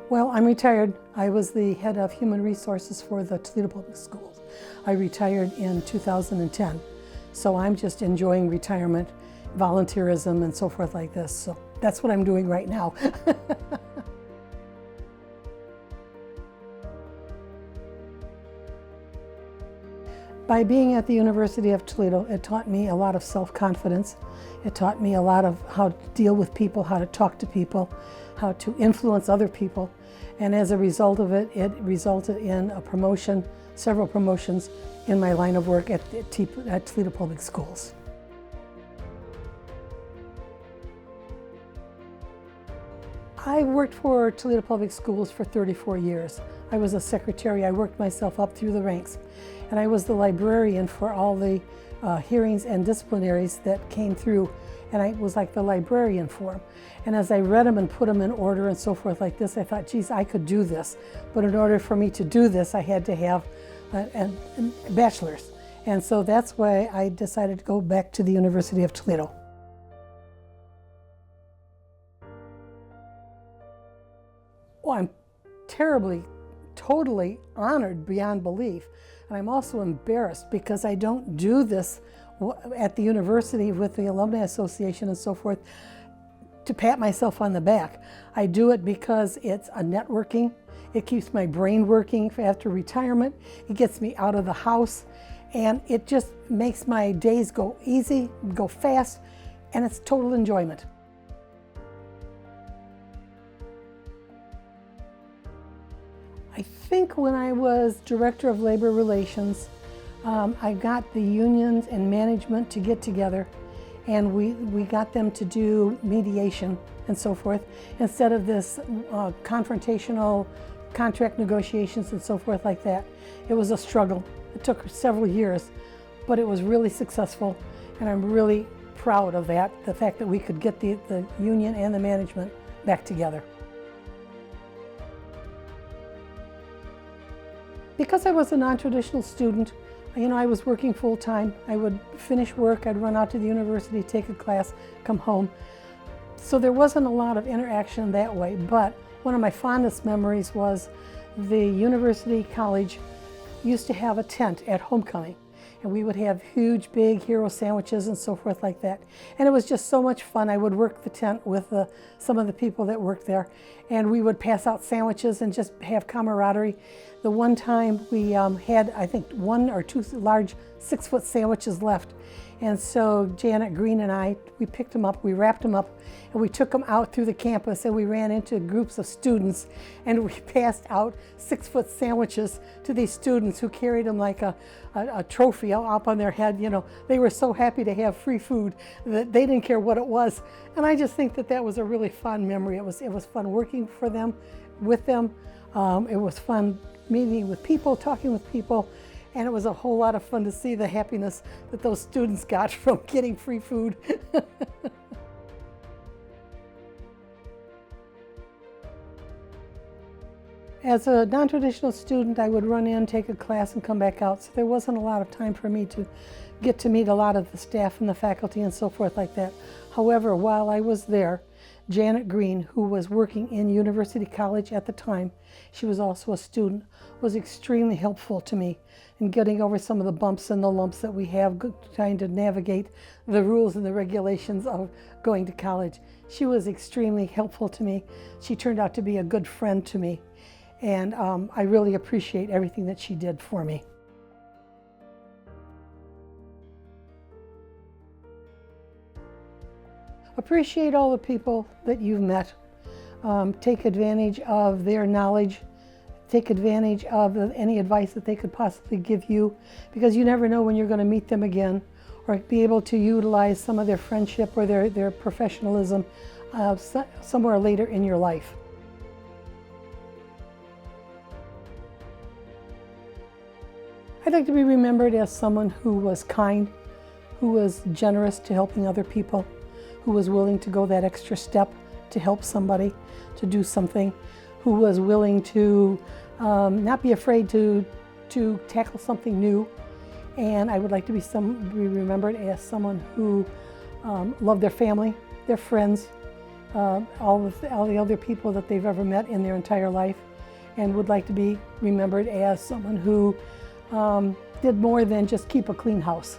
Well, I'm retired. I was the head of human resources for the Toledo Public Schools. I retired in 2010. So I'm just enjoying retirement, volunteerism, and so forth like this. So that's what I'm doing right now. By being at the University of Toledo, it taught me a lot of self-confidence. It taught me a lot of how to deal with people, how to talk to people, how to influence other people. And as a result of it, it resulted in a promotion, several promotions in my line of work at Toledo Public Schools. I worked for Toledo Public Schools for 34 years. I was a secretary. I worked myself up through the ranks. And I was the librarian for all the hearings and disciplinaries that came through. And I was like the librarian for them. And as I read them and put them in order and so forth like this, I thought, geez, I could do this. But in order for me to do this, I had to have a bachelor's. And so that's why I decided to go back to the University of Toledo. Well, I'm terribly, totally honored beyond belief. And I'm also embarrassed because I don't do this at the university with the Alumni Association and so forth to pat myself on the back. I do it because it's a networking. It keeps my brain working after retirement. It gets me out of the house, and it just makes my days go easy, go fast, and it's total enjoyment. I think when I was Director of Labor Relations, I got the unions and management to get together, and we got them to do mediation and so forth instead of this confrontational contract negotiations and so forth like that. It was a struggle. It took several years, but it was really successful, and I'm really proud of that, the fact that we could get the union and the management back together. Because I was a non-traditional student, I was working full-time. I would finish work, I'd run out to the university, take a class, come home. So there wasn't a lot of interaction that way, but one of my fondest memories was the university college used to have a tent at homecoming, and we would have huge, big hero sandwiches and so forth like that. And it was just so much fun. I would work the tent with some of the people that worked there, and we would pass out sandwiches and just have camaraderie. The one time we had, I think, 1 or 2 large 6-foot sandwiches left. And so Janet Green and I, we picked them up, we wrapped them up, and we took them out through the campus, and we ran into groups of students, and we passed out 6-foot sandwiches to these students who carried them like a trophy up on their head. They were so happy to have free food that they didn't care what it was. And I just think that that was a really fun memory. It was fun working for them, with them. It was fun meeting with people, talking with people. And it was a whole lot of fun to see the happiness that those students got from getting free food. As a non-traditional student, I would run in, take a class, and come back out. So there wasn't a lot of time for me to get to meet a lot of the staff and the faculty and so forth like that. However, while I was there, Janet Green, who was working in University College at the time, she was also a student, was extremely helpful to me in getting over some of the bumps and the lumps that we have trying to navigate the rules and the regulations of going to college. She was extremely helpful to me. She turned out to be a good friend to me, and I really appreciate everything that she did for me. Appreciate all the people that you've met. Take advantage of their knowledge. Take advantage of any advice that they could possibly give you, because you never know when you're going to meet them again, or be able to utilize some of their friendship or their professionalism somewhere later in your life. I'd like to be remembered as someone who was kind, who was generous to helping other people, who was willing to go that extra step to help somebody, to do something, who was willing to not be afraid to tackle something new. And I would like to be remembered as someone who loved their family, their friends, all the other people that they've ever met in their entire life, and would like to be remembered as someone who did more than just keep a clean house.